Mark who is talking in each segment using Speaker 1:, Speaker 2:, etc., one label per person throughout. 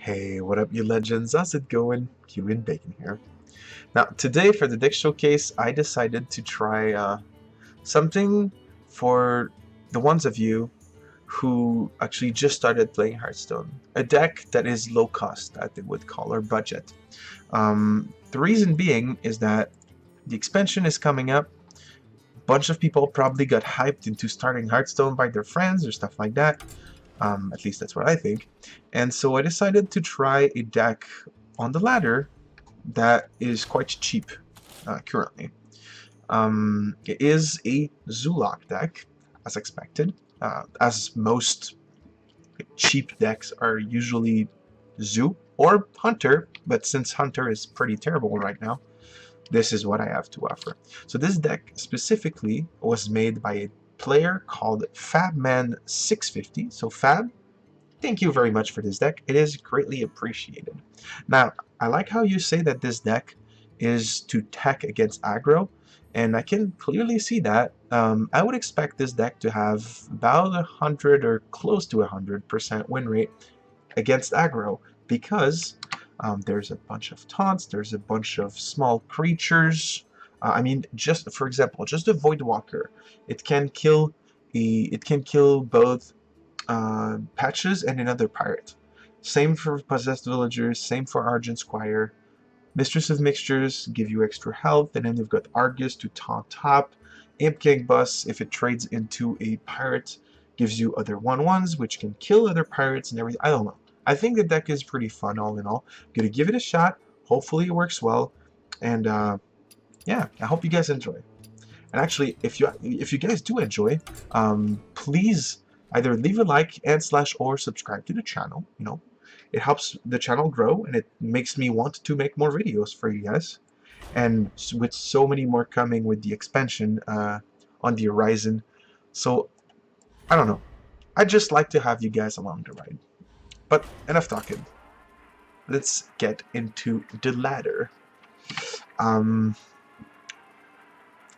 Speaker 1: Hey, what up, you legends? How's it going? Cuban Bacon here. Now, today for the deck showcase, I decided to try something for the ones of you who actually just started playing Hearthstone. A deck that is low cost, that they would call, or budget. The reason being is that the expansion is coming up. A bunch of people probably got hyped into starting Hearthstone by their friends or stuff like that. At least that's what I think. And so I decided to try a deck on the ladder that is quite cheap currently. It is a Zoolock deck, as expected, as most cheap decks are usually Zoo or Hunter, but since Hunter is pretty terrible right now, this is what I have to offer. So this deck specifically was made by a player called Fabman650. So Fab, thank you very much for this deck. It is greatly appreciated. Now, I like how you say that this deck is to tech against aggro, and I can clearly see that. I would expect this deck to have about 100 or close to 100% win rate against aggro, because there's a bunch of taunts, there's a bunch of small creatures. I mean, just for example, just a Voidwalker. It can kill both Patches and another pirate. Same for Possessed Villagers, same for Argent Squire. Mistress of Mixtures give you extra health, and then you've got Argus to taunt top. Imp Gang Bus, if it trades into a pirate, gives you other 1/1s, which can kill other pirates and everything. I don't know. I think the deck is pretty fun all in all. I'm gonna give it a shot. Hopefully it works well. And yeah, I hope you guys enjoy. And actually, if you guys do enjoy, please either leave a like and / or subscribe to the channel. You know, it helps the channel grow, and it makes me want to make more videos for you guys. And with so many more coming with the expansion on the horizon, so I don't know. I'd just like to have you guys along the ride. But enough talking. Let's get into the ladder.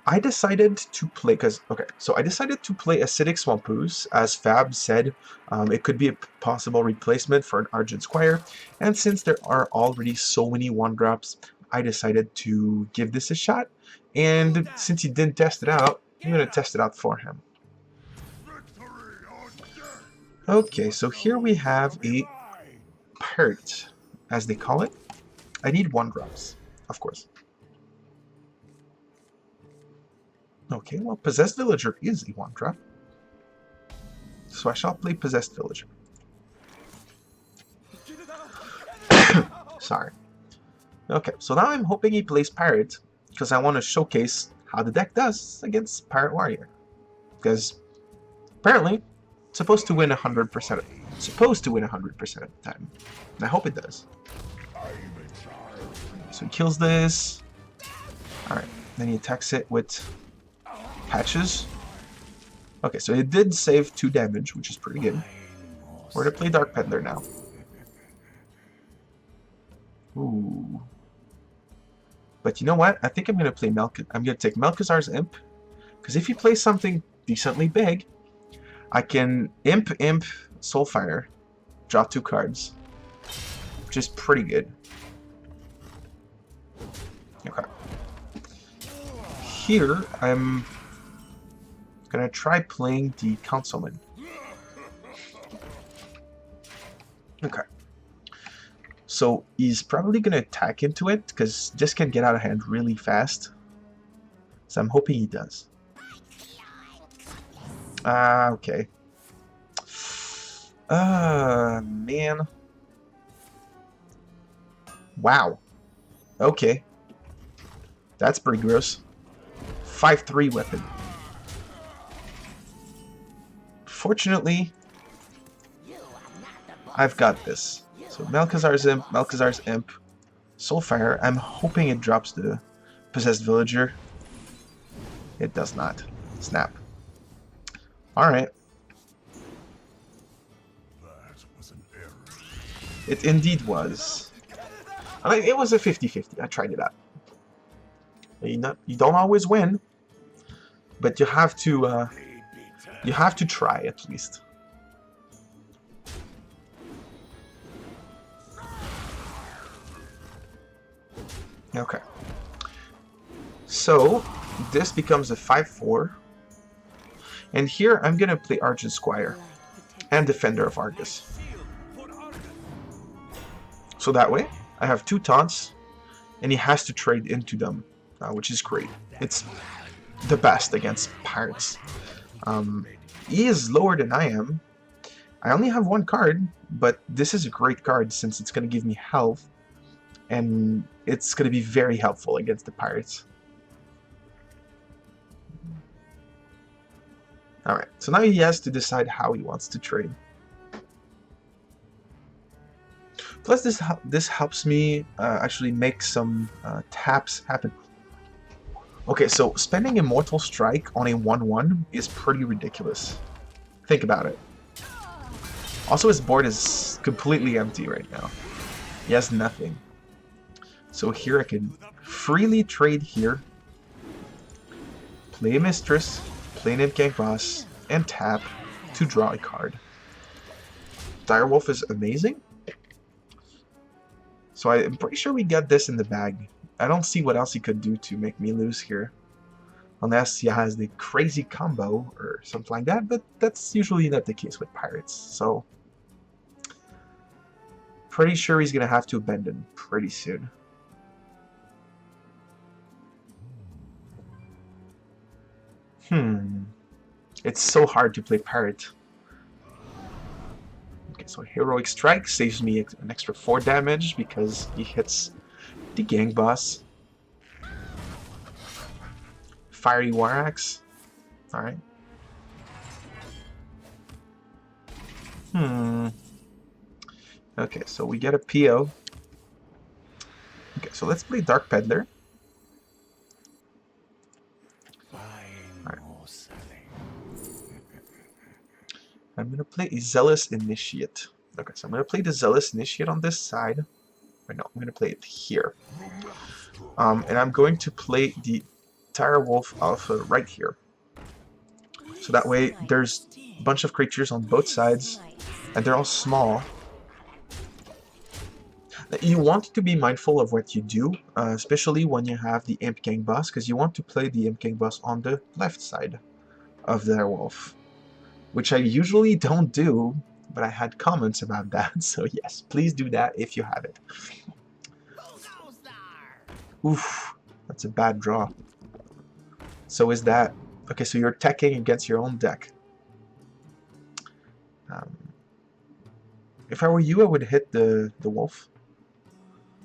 Speaker 1: I decided to play, I decided to play Acidic Swampooze, as Fab said. It could be a possible replacement for an Argent Squire, and since there are already so many 1-drops, I decided to give this a shot, and since he didn't test it out, I'm going to test it out for him. Okay, so here we have a pirate, as they call it. I need 1-drops, of course. Okay, well, Possessed Villager is a 1-drop. So I shall play Possessed Villager. Sorry. Okay, so now I'm hoping he plays Pirate, because I want to showcase how the deck does against Pirate Warrior. Because apparently, it's supposed to win 100%. Supposed to win 100% of the time. And I hope it does. So he kills this. Alright, then he attacks it with Patches. Okay, so it did save 2 damage, which is pretty good. We're gonna play Dark Peddler now. Ooh. But you know what? I think I'm gonna play I'm gonna take Melkazar's Imp, because if he plays something decently big, I can Imp Soulfire, draw 2 cards, which is pretty good. Okay. Here I'm gonna try playing the Councilman. Okay. So he's probably gonna attack into it, because this can get out of hand really fast. So I'm hoping he does. Okay. Man. Wow. Okay. That's pretty gross. 5/3 weapon. Fortunately, I've got this. So Melkazar's Imp, Soulfire. I'm hoping it drops the Possessed Villager. It does not. Snap. Alright. It indeed was. I mean, it was a 50-50. I tried it out. You don't always win, but you have to try at least. Okay. So this becomes a 5/4. And here I'm gonna play Argent Squire and Defender of Argus. So that way I have 2 taunts, and he has to trade into them, which is great. It's the best against pirates. He is lower than I am. I only have 1 card, but this is a great card since it's going to give me health, and it's going to be very helpful against the pirates. Alright, so now he has to decide how he wants to trade. Plus this helps me actually make some taps happen. Okay, so spending Immortal Strike on a 1/1 is pretty ridiculous. Think about it. Also, his board is completely empty right now. He has nothing. So here I can freely trade here, play a Mistress, play an Imp Gang Boss, and tap to draw a card. Direwolf is amazing. So I'm pretty sure we got this in the bag. I don't see what else he could do to make me lose here. Unless he has the crazy combo or something like that, but that's usually not the case with pirates. So pretty sure he's gonna have to abandon pretty soon. It's so hard to play pirate. Okay, so Heroic Strike saves me an extra 4 damage because he hits the Gang Boss. Fiery War Axe. Alright. Okay, so we get a PO. Okay, so let's play Dark Peddler. Right. I'm gonna play a Zealous Initiate. Okay, so I'm gonna play the Zealous Initiate on this side. Wait, no, I'm gonna play it here. And I'm going to play the Direwolf Alpha right here. So that way there's a bunch of creatures on both sides, and they're all small. You want to be mindful of what you do, especially when you have the Imp Gang Boss, because you want to play the Imp Gang Boss on the left side of the Direwolf, which I usually don't do, but I had comments about that, so yes, please do that if you have it. Oof, that's a bad draw. So is that... Okay, so you're attacking against your own deck. If I were you, I would hit the wolf.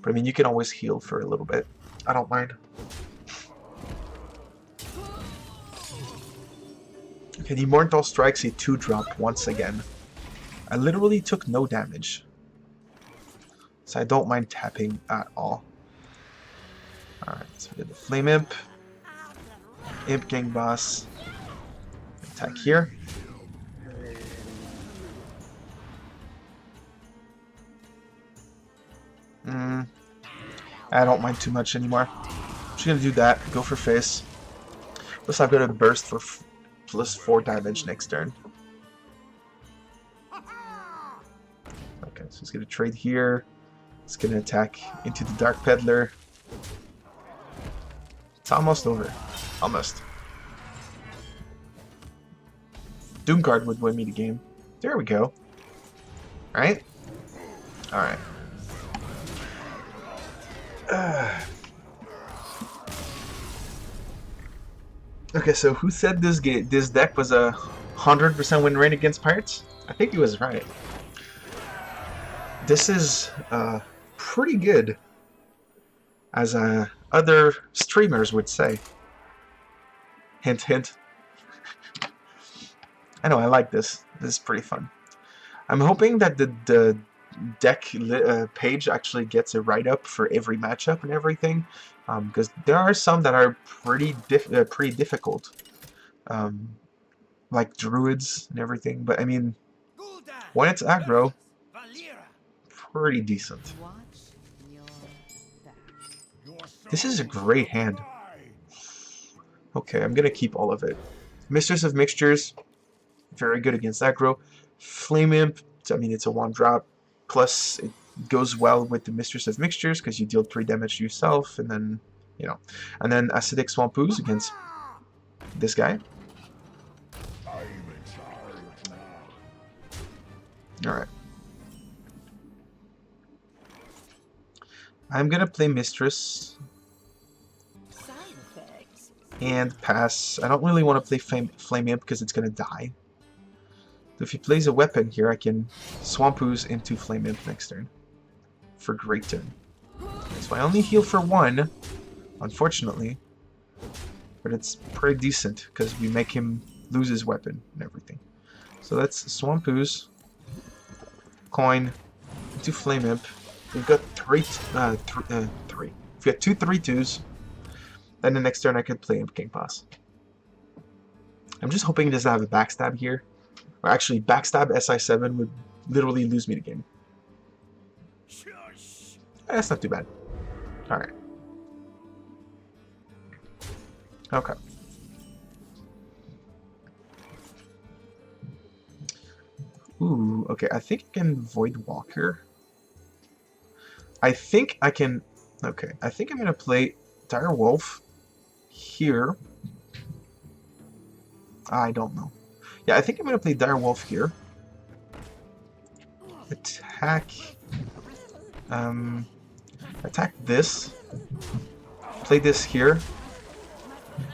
Speaker 1: But I mean, you can always heal for a little bit. I don't mind. Okay, the Immortal strikes a 2-drop once again. I literally took no damage. So I don't mind tapping at all. Alright, so we did the Flame Imp. Imp Gang Boss. Attack here. I don't mind too much anymore. I'm just gonna do that. Go for face. Plus I've got a burst for plus 4 damage next turn. Okay, so he's gonna trade here. It's gonna attack into the Dark Peddler. It's almost over. Almost. Doomguard would win me the game. There we go. Alright? Alright. Okay, so who said this deck was a 100% win rate against pirates? I think he was right. This is pretty good, as other streamers would say. Hint, hint. I know, I like this. This is pretty fun. I'm hoping that the deck page actually gets a write-up for every matchup and everything, because there are some that are pretty difficult, like druids and everything. But I mean, when it's aggro, pretty decent. This is a great hand. Okay, I'm gonna keep all of it. Mistress of Mixtures, very good against aggro. Flame Imp, I mean, it's a 1-drop. Plus, it goes well with the Mistress of Mixtures because you deal 3 damage to yourself, and then, you know. And then Acidic Swamp Ooze against this guy. Alright. I'm gonna play Mistress and pass. I don't really want to play Flame Imp because it's gonna die. So if he plays a weapon here, I can Swamp Ooze into Flame Imp next turn for great turn. So I only heal for 1, unfortunately, but it's pretty decent because we make him lose his weapon and everything. So that's Swamp Ooze, coin into Flame Imp. We've got three. We've got 2 3/2s. Then the next turn I could play Imp King Boss. I'm just hoping he doesn't have a backstab here. Or actually, backstab SI7 would literally lose me the game. That's not too bad. Alright. Okay. Ooh, okay. I think I can Void Walker. I think I can... Okay, I think I'm going to play Dire Wolf here. I don't know. Yeah, I think I'm going to play Dire Wolf here. Attack... attack this. Play this here.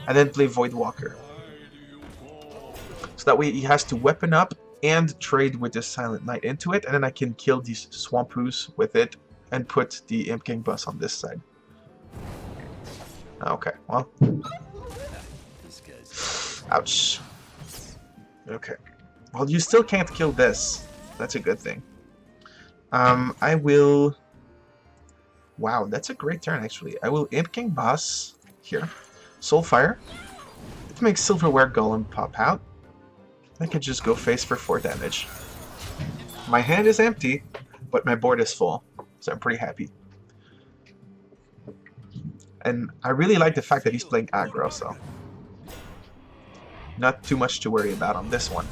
Speaker 1: And then play Void Walker. So that way he has to weapon up and trade with the Silent Knight into it. And then I can kill these Swamp Ooze with it. And put the Imp King Boss on this side. Okay, well. Ouch. Okay. Well, you still can't kill this. That's a good thing. I will... Wow, that's a great turn, actually. I will Imp King Boss here. Soulfire. It makes Silverware Golem pop out. I can just go face for 4 damage. My hand is empty, but my board is full. So I'm pretty happy. And I really like the fact that he's playing aggro, so not too much to worry about on this one.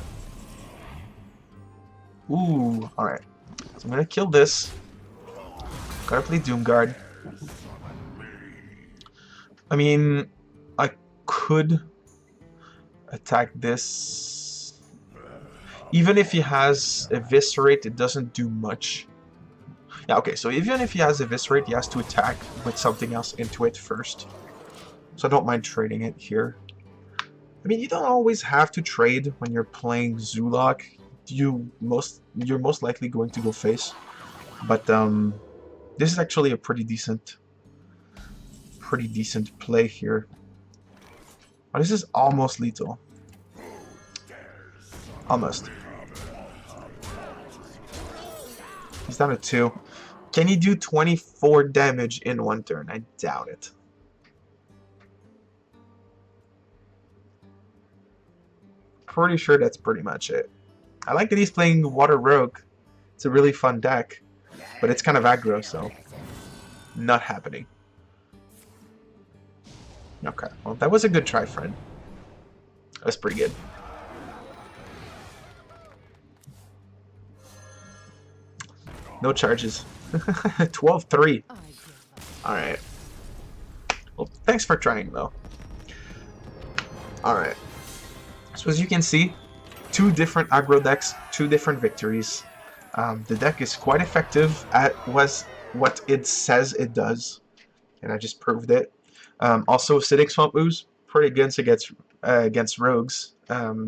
Speaker 1: Ooh, alright. So I'm gonna kill this. Gotta play Doomguard. I mean, I could attack this. Even if he has Eviscerate, it doesn't do much. Yeah, okay, so even if he has Eviscerate, he has to attack with something else into it first. So I don't mind trading it here. I mean, you don't always have to trade when you're playing Zoolock. You're most likely going to go face. But this is actually a pretty decent play here. Oh, this is almost lethal. Almost. He's down to 2. Can he do 24 damage in 1 turn? I doubt it. Pretty sure that's pretty much it. I like that he's playing Water Rogue. It's a really fun deck. But it's kind of aggro, so not happening. Okay, well that was a good try, friend. That was pretty good. No charges. 12-3. Alright. Well, thanks for trying, though. Alright. So as you can see, 2 different aggro decks, 2 different victories. The deck is quite effective at what it says it does. And I just proved it. Also, Acidic Swamp Ooze, pretty good against rogues.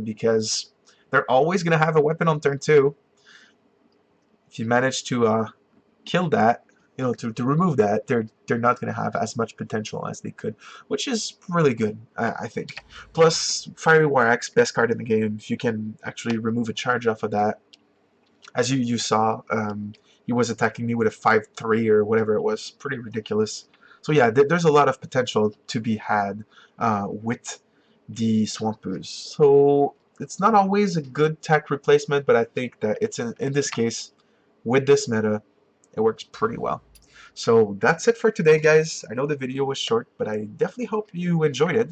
Speaker 1: Because they're always going to have a weapon on turn 2. If you manage to kill that, you know, to remove that, they're not going to have as much potential as they could, which is really good, I think. Plus, Fiery War Axe, best card in the game. If you can actually remove a charge off of that, as you saw, he was attacking me with a 5/3 or whatever it was, pretty ridiculous. So yeah, there's a lot of potential to be had with the Swamp Ooze. So it's not always a good tech replacement, but I think that it's in this case, with this meta, it works pretty well. So that's it for today, guys. I know the video was short, but I definitely hope you enjoyed it.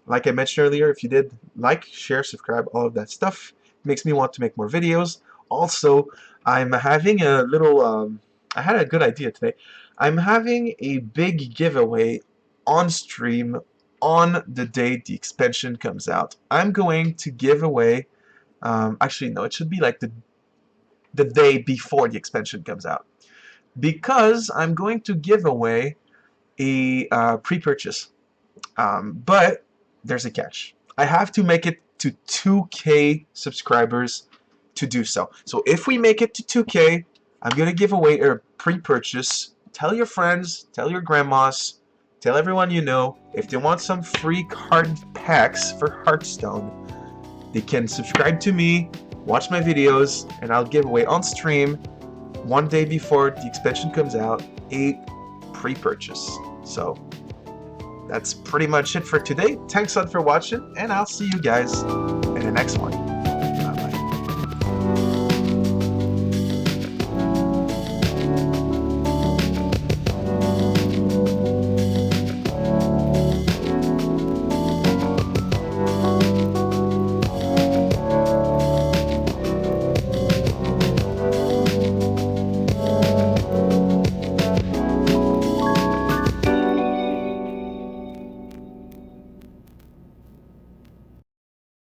Speaker 1: Like I mentioned earlier, if you did, like, share, subscribe, all of that stuff. It makes me want to make more videos. Also, I'm having a little, I had a good idea today. I'm having a big giveaway on stream on the day the expansion comes out. I'm going to give away, actually no, it should be like the day before the expansion comes out. Because I'm going to give away a pre-purchase. But there's a catch. I have to make it to 2K subscribers to do so. So if we make it to 2K, I'm going to give away a pre-purchase. Tell your friends, tell your grandmas, tell everyone you know. If they want some free card packs for Hearthstone, they can subscribe to me, watch my videos, and I'll give away on stream, one day before the expansion comes out, a pre-purchase. So that's pretty much it for today. Thanks a lot for watching, and I'll see you guys in the next one.